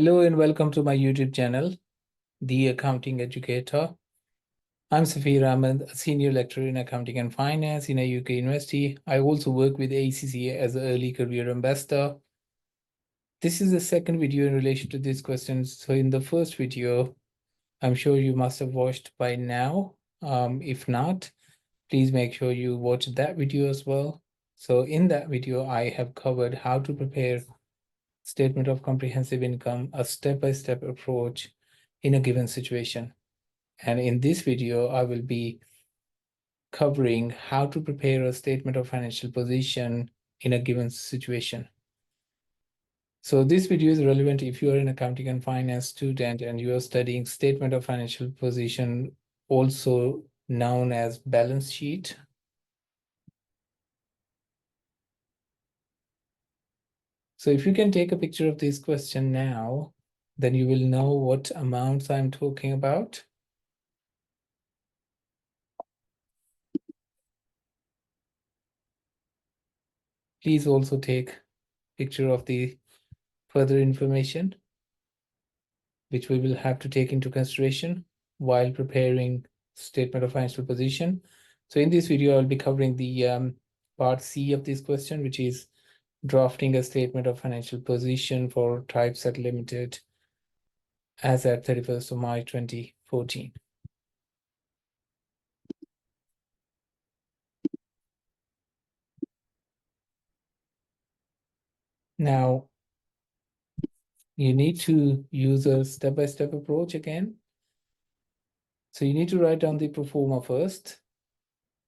Hello and welcome to my YouTube channel, The Accounting Educator. I'm Safir Ahmed, a senior lecturer in accounting and finance in a UK university. I also work with ACCA as an early career ambassador. This is the second video in relation to these questions. So in the first video, I'm sure you must have watched by now. If not, please make sure you watch that video as well. So in that video, I have covered how to prepare statement of comprehensive income, a step-by-step approach in a given situation. And in this video, I will be covering how to prepare a statement of financial position in a given situation. So this video is relevant if you are an accounting and finance student and you are studying statement of financial position, also known as balance sheet. So if you can take a picture of this question now, then you will know what amounts I'm talking about. Please also take picture of the further information, which we will have to take into consideration while preparing statement of financial position. So in this video, I'll be covering the part C of this question, which is drafting a statement of financial position for Typeset Limited as at 31st of March 2014. Now, you need to use a step-by-step approach again. So you need to write down the pro forma first.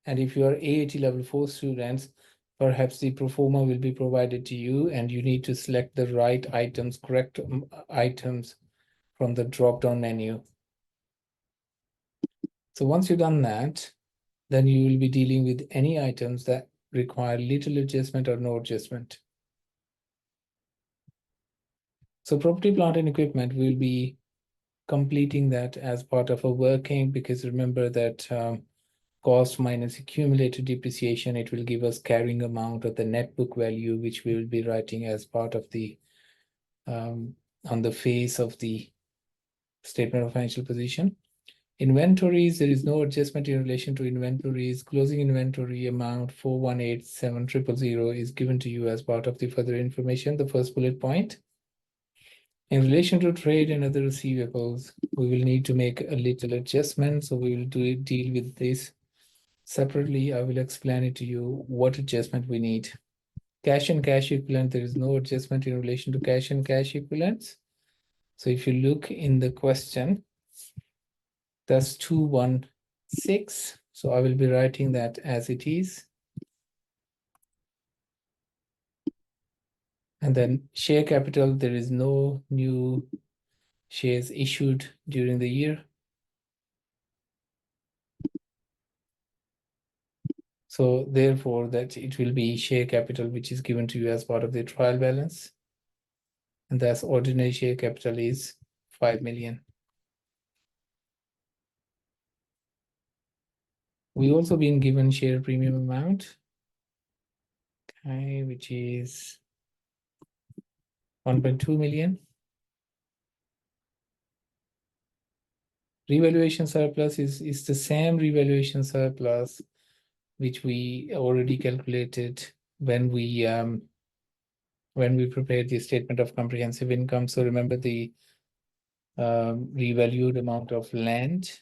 And if you are AAT level 4 students, perhaps the pro forma will be provided to you and you need to select the right items, correct items from the drop-down menu. So once you've done that, then you will be dealing with any items that require little adjustment or no adjustment. So property, plant, and equipment will be completing that as part of a working, because remember that cost minus accumulated depreciation, it will give us carrying amount of the net book value, which we will be writing as part of the on the face of the statement of financial position. Inventories, there is no adjustment in relation to inventories. Closing inventory amount 418,700 is given to you as part of the further information, the first bullet point. In relation to trade and other receivables, we will need to make a little adjustment. So we will deal with this separately. I will explain it to you what adjustment we need. Cash and cash equivalent, there is no adjustment in relation to cash and cash equivalents. So if you look in the question, that's 216. So I will be writing that as it is. And then share capital, there is no new shares issued during the year. So therefore that it will be share capital, which is given to you as part of the trial balance. And thus ordinary share capital is 5 million. We also been given share premium amount, okay, which is 1.2 million. Revaluation surplus is the same revaluation surplus which we already calculated when we prepared the statement of comprehensive income. So remember the revalued amount of land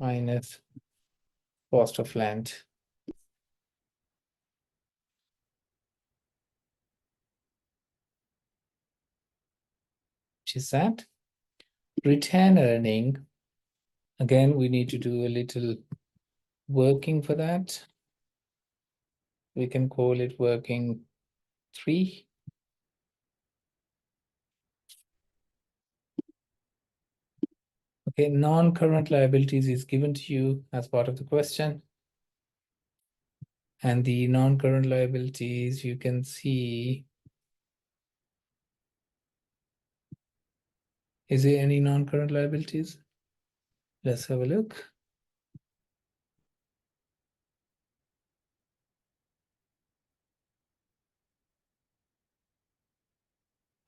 minus cost of land. Which is that? Return earning. Again, we need to do a little working for that. We can call it working 3. Okay, non-current liabilities is given to you as part of the question. And the non-current liabilities, you can see, is there any non-current liabilities? Let's have a look.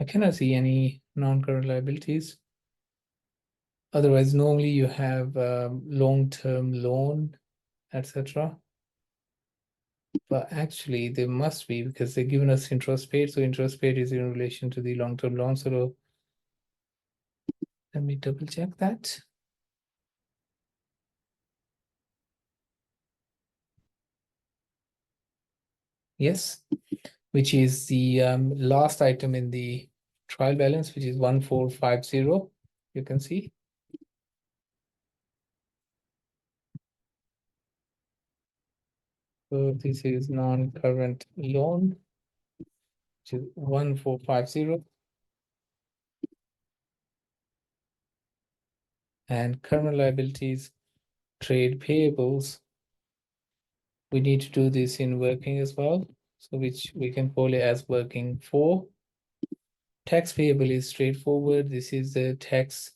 I cannot see any non-current liabilities. Otherwise, normally you have long-term loan, etc. But actually, there must be because they're giving us interest paid. So interest paid is in relation to the long-term loan. So let me double check that. Yes, which is the last item in the trial balance, which is 1450. You can see. So this is non-current loan, which is 1450. And current liabilities, trade payables. We need to do this in working as well. So which we can call it as working 4. Tax payable is straightforward. This is the tax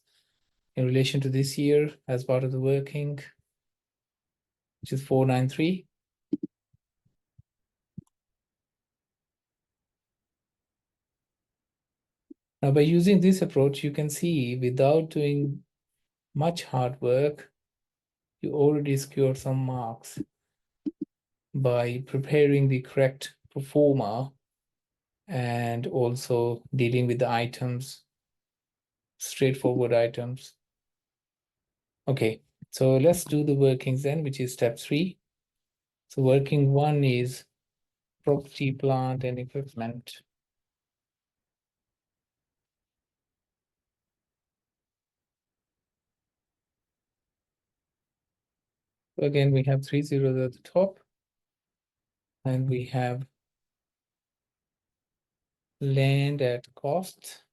in relation to this year as part of the working, which is 493. Now, by using this approach, you can see without doing much hard work, you already scored some marks by preparing the correct pro forma and also dealing with the items, straightforward items. Okay, so let's do the workings then, which is step 3. So working 1 is property, plant, and equipment. So again, we have 3 zeros at the top, and we have land at cost,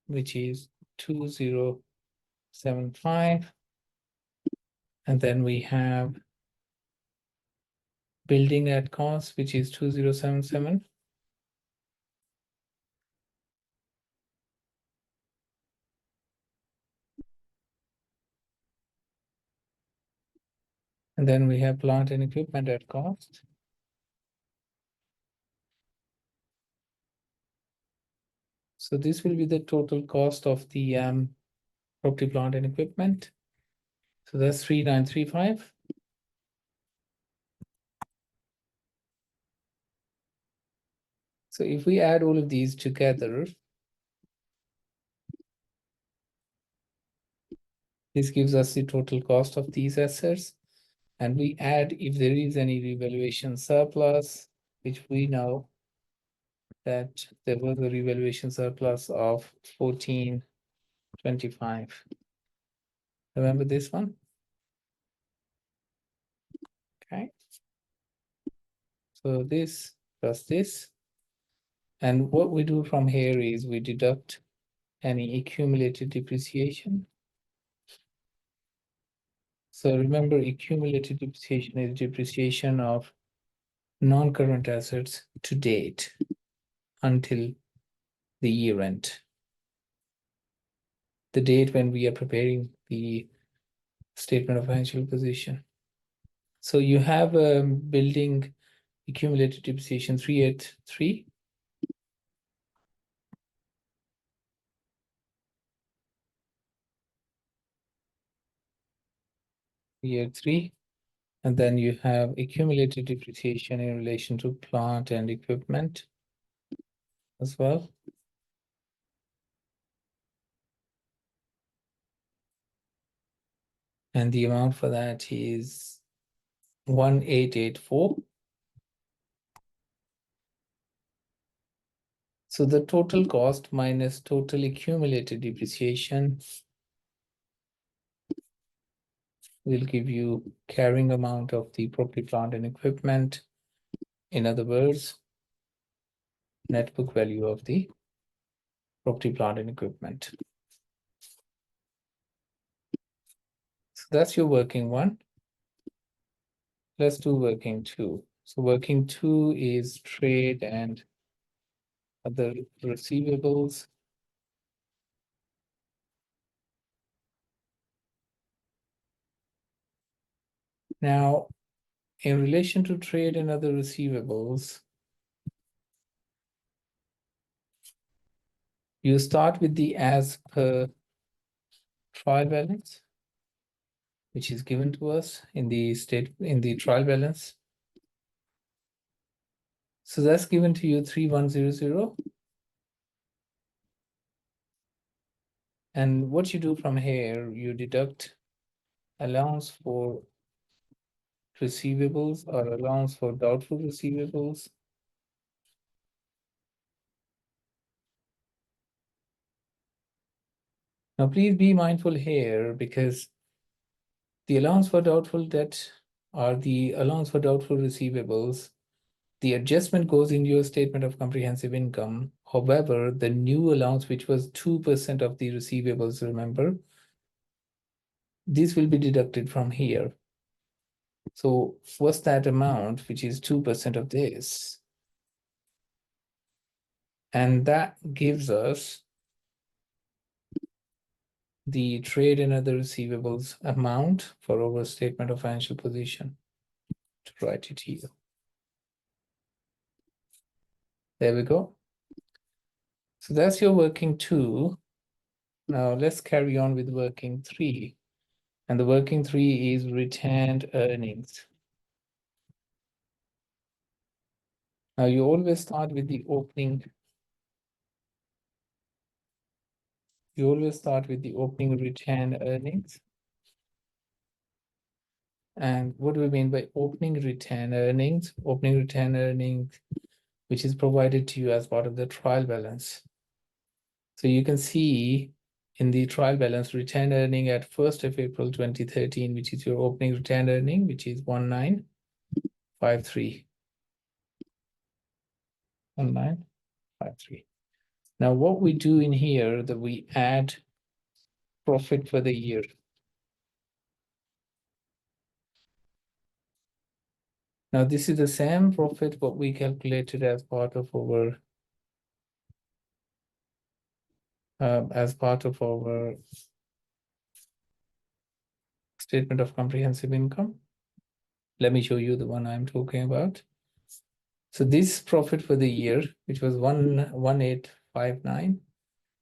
which is 2075. And then we have building at cost, which is 2077. And then we have plant and equipment at cost. So this will be the total cost of the property, plant, and equipment. So that's 3935. So if we add all of these together, this gives us the total cost of these assets. And we add if there is any revaluation surplus, which we know that there was a revaluation surplus of 1425. Remember this one? Okay. So this plus this. And what we do from here is we deduct any accumulated depreciation. So remember, accumulated depreciation is depreciation of non-current assets to date until the year end. The date when we are preparing the statement of financial position. So you have a building accumulated depreciation 383. Year 3. And then you have accumulated depreciation in relation to plant and equipment as well. And the amount for that is 1884. So the total cost minus total accumulated depreciation will give you carrying amount of the property, plant, and equipment. In other words, net book value of the property, plant, and equipment. So that's your working 1. Let's do working 2. So working 2 is trade and other receivables. Now, in relation to trade and other receivables, You start with the as per trial balance, which is given to us in the trial balance. So that's given to you 3100. And what you do from here, you deduct allowance for receivables or allowance for doubtful receivables. Now, please be mindful here because the allowance for doubtful debt or the allowance for doubtful receivables, the adjustment goes in your statement of comprehensive income. However, the new allowance, which was 2% of the receivables, remember, this will be deducted from here. So what's that amount, which is 2% of this? And that gives us the trade and other receivables amount for our statement of financial position. To write it here. There we go. So that's your working 2. Now let's carry on with working 3. And the working 3 is retained earnings. Now you always start with the opening. You always start with the opening retained earnings. And what do we mean by opening retained earnings? Opening retained earnings, which is provided to you as part of the trial balance. So you can see in the trial balance retained earning at 1st of April 2013, which is your opening retained earning, which is 1953. 1953. Now what we do in here, that we add profit for the year. Now this is the same profit what we calculated as part of our statement of comprehensive income. Let me show you the one I'm talking about. So this profit for the year, which was 1859.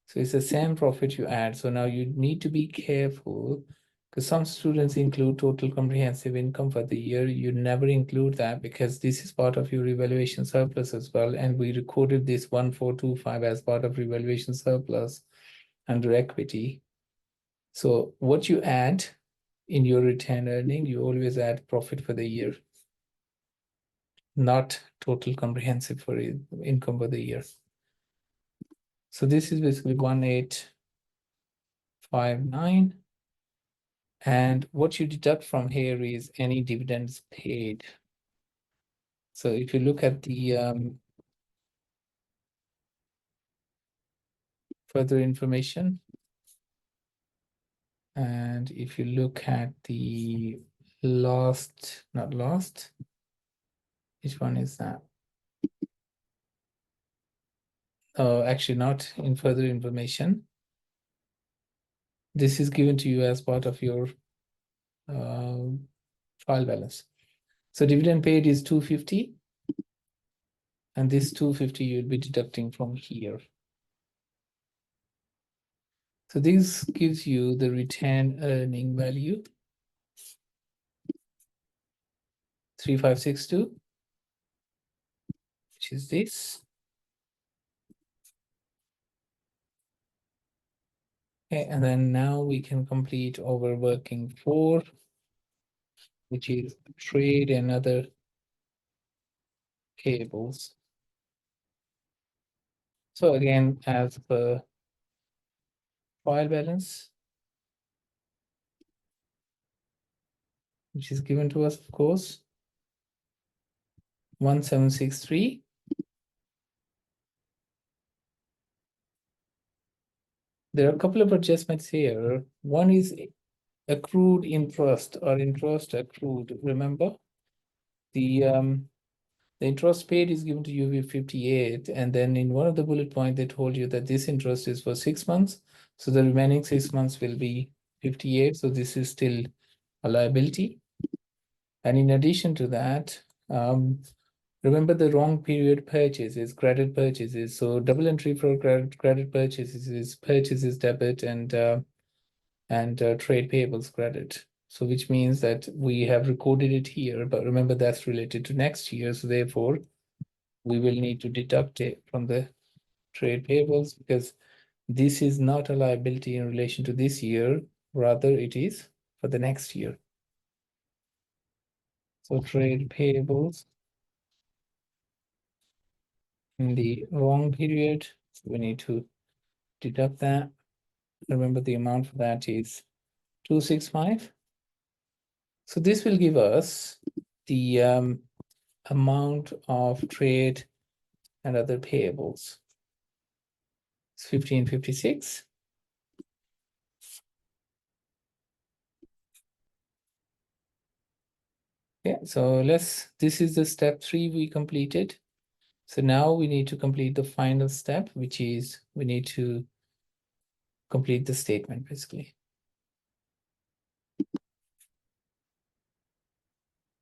So it's the same profit you add. So now you need to be careful because some students include total comprehensive income for the year. You never include that because this is part of your revaluation surplus as well. And we recorded this 1425 as part of revaluation surplus under equity. So what you add in your retained earning, you always add profit for the year, not total comprehensive for income for the year. So this is basically 1859. And what you deduct from here is any dividends paid. So if you look at the further information, and if you look at the not lost, which one is that? Oh, actually not in further information. This is given to you as part of your trial balance. So dividend paid is 250. And this 250 you'll be deducting from here. So this gives you the retained earning value, 3562, which is this. Okay, and then now we can complete our working 4, which is trade and other payables. So again, as per trial balance, which is given to us, of course, 1763. There are a couple of adjustments here. One is accrued interest or interest accrued. Remember, the interest paid is given to you with 58, and then in one of the bullet points they told you that this interest is for 6 months, so the remaining 6 months will be 58. So this is still a liability. And in addition to that, Remember the wrong period purchases, credit purchases. So double entry for credit purchases is purchases debit and trade payables credit. So which means that we have recorded it here, but remember that's related to next year. So therefore, we will need to deduct it from the trade payables because this is not a liability in relation to this year, rather it is for the next year. So trade payables in the wrong period, so we need to deduct that. Remember the amount for that is 265. So this will give us the amount of trade and other payables. It's 1556. Yeah, so this is the step 3 we completed. So now we need to complete the final step, which is we need to complete the statement basically.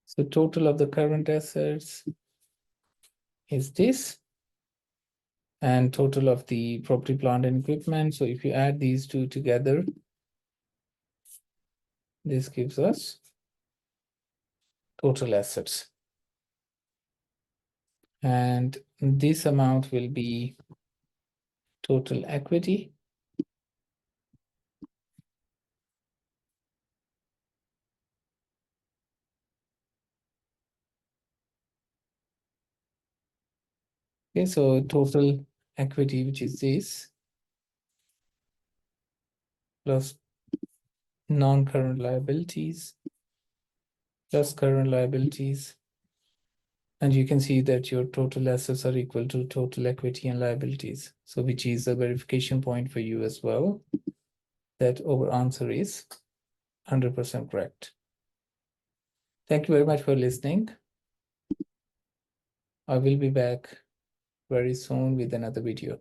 So total of the current assets is this, and total of the property, plant, and equipment. So if you add these two together, this gives us total assets. And this amount will be total equity. Okay, so total equity, which is this, plus non-current liabilities, plus current liabilities. And you can see that your total assets are equal to total equity and liabilities. So which is a verification point for you as well, that our answer is 100% correct. Thank you very much for listening. I will be back very soon with another video.